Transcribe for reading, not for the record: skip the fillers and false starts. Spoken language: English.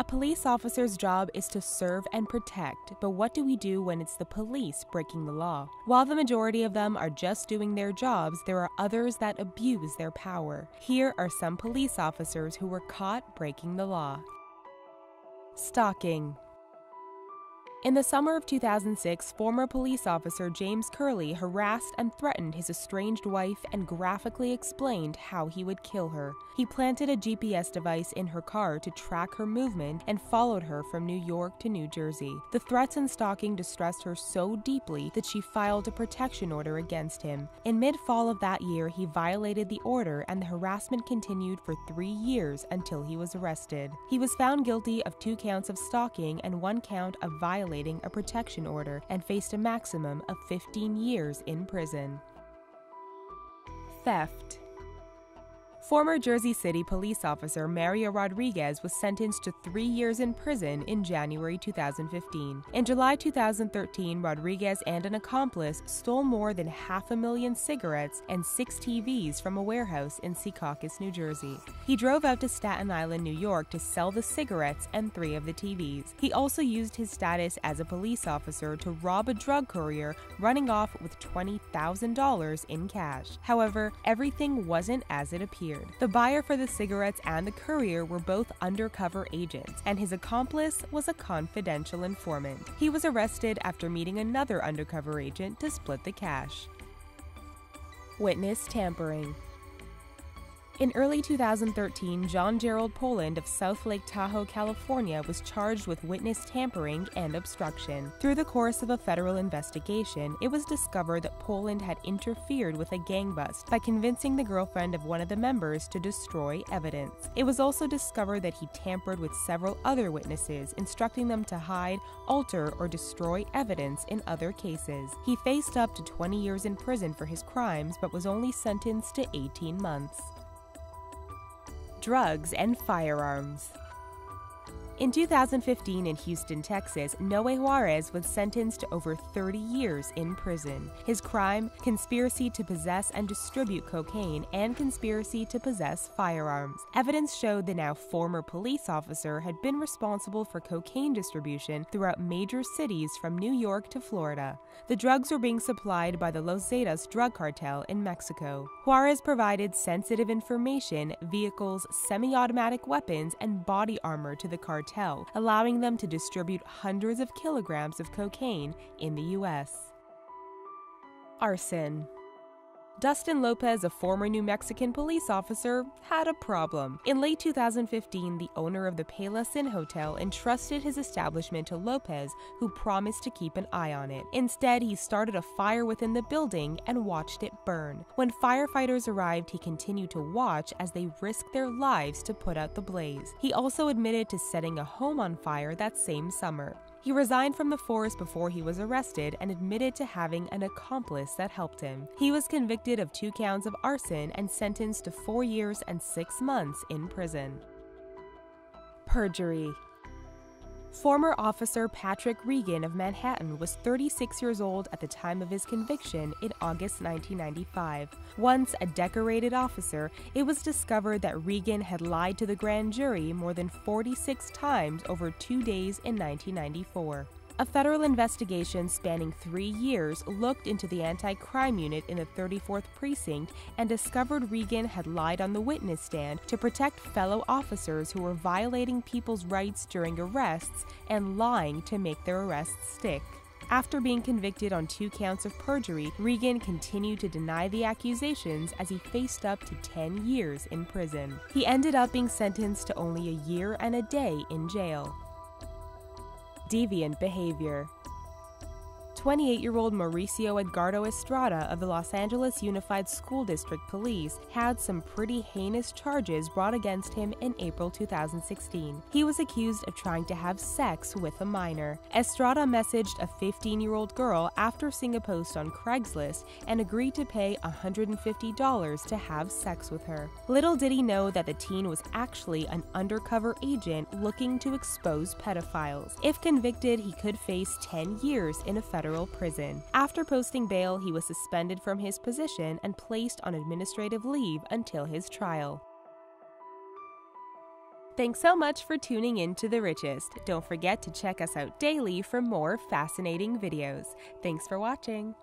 A police officer's job is to serve and protect, but what do we do when it's the police breaking the law? While the majority of them are just doing their jobs, there are others that abuse their power. Here are some police officers who were caught breaking the law. Stalking. In the summer of 2006, former police officer James Curley harassed and threatened his estranged wife and graphically explained how he would kill her. He planted a GPS device in her car to track her movement and followed her from New York to New Jersey. The threats and stalking distressed her so deeply that she filed a protection order against him. In mid-fall of that year, he violated the order and the harassment continued for 3 years until he was arrested. He was found guilty of 2 counts of stalking and 1 count of violating a protection order and faced a maximum of 15 years in prison. Theft. Former Jersey City police officer Mario Rodriguez was sentenced to 3 years in prison in January 2015. In July 2013, Rodriguez and an accomplice stole more than 500,000 cigarettes and 6 TVs from a warehouse in Secaucus, New Jersey. He drove out to Staten Island, New York to sell the cigarettes and 3 of the TVs. He also used his status as a police officer to rob a drug courier, running off with $20,000 in cash. However, everything wasn't as it appeared. The buyer for the cigarettes and the courier were both undercover agents, and his accomplice was a confidential informant. He was arrested after meeting another undercover agent to split the cash. Witness tampering. In early 2013, John Gerald Poland of South Lake Tahoe, California, was charged with witness tampering and obstruction. Through the course of a federal investigation, it was discovered that Poland had interfered with a gang bust by convincing the girlfriend of one of the members to destroy evidence. It was also discovered that he tampered with several other witnesses, instructing them to hide, alter, or destroy evidence in other cases. He faced up to 20 years in prison for his crimes, but was only sentenced to 18 months. Drugs and firearms. In 2015 in Houston, Texas, Noe Juarez was sentenced to over 30 years in prison. His crime: conspiracy to possess and distribute cocaine and conspiracy to possess firearms. Evidence showed the now former police officer had been responsible for cocaine distribution throughout major cities from New York to Florida. The drugs were being supplied by the Los Zetas drug cartel in Mexico. Juarez provided sensitive information, vehicles, semi-automatic weapons, and body armor to the cartel, allowing them to distribute hundreds of kilograms of cocaine in the U.S. Arson. Dustin Lopez, a former New Mexican police officer, had a problem. In late 2015, the owner of the Palos Inn Hotel entrusted his establishment to Lopez, who promised to keep an eye on it. Instead, he started a fire within the building and watched it burn. When firefighters arrived, he continued to watch as they risked their lives to put out the blaze. He also admitted to setting a home on fire that same summer. He resigned from the force before he was arrested and admitted to having an accomplice that helped him. He was convicted of 2 counts of arson and sentenced to 4 years and 6 months in prison. Perjury. Former officer Patrick Regan of Manhattan was 36 years old at the time of his conviction in August 1995. Once a decorated officer, it was discovered that Regan had lied to the grand jury more than 46 times over 2 days in 1994. A federal investigation spanning 3 years looked into the anti-crime unit in the 34th Precinct and discovered Regan had lied on the witness stand to protect fellow officers who were violating people's rights during arrests and lying to make their arrests stick. After being convicted on 2 counts of perjury, Regan continued to deny the accusations as he faced up to 10 years in prison. He ended up being sentenced to only a year and a day in jail. Deviant behavior. 28-year-old Mauricio Edgardo Estrada of the Los Angeles Unified School District Police had some pretty heinous charges brought against him in April 2016. He was accused of trying to have sex with a minor. Estrada messaged a 15-year-old girl after seeing a post on Craigslist and agreed to pay $150 to have sex with her. Little did he know that the teen was actually an undercover agent looking to expose pedophiles. If convicted, he could face 10 years in a federal prison. After posting bail, he was suspended from his position and placed on administrative leave until his trial. Thanks so much for tuning in to The Richest. Don't forget to check us out daily for more fascinating videos. Thanks for watching.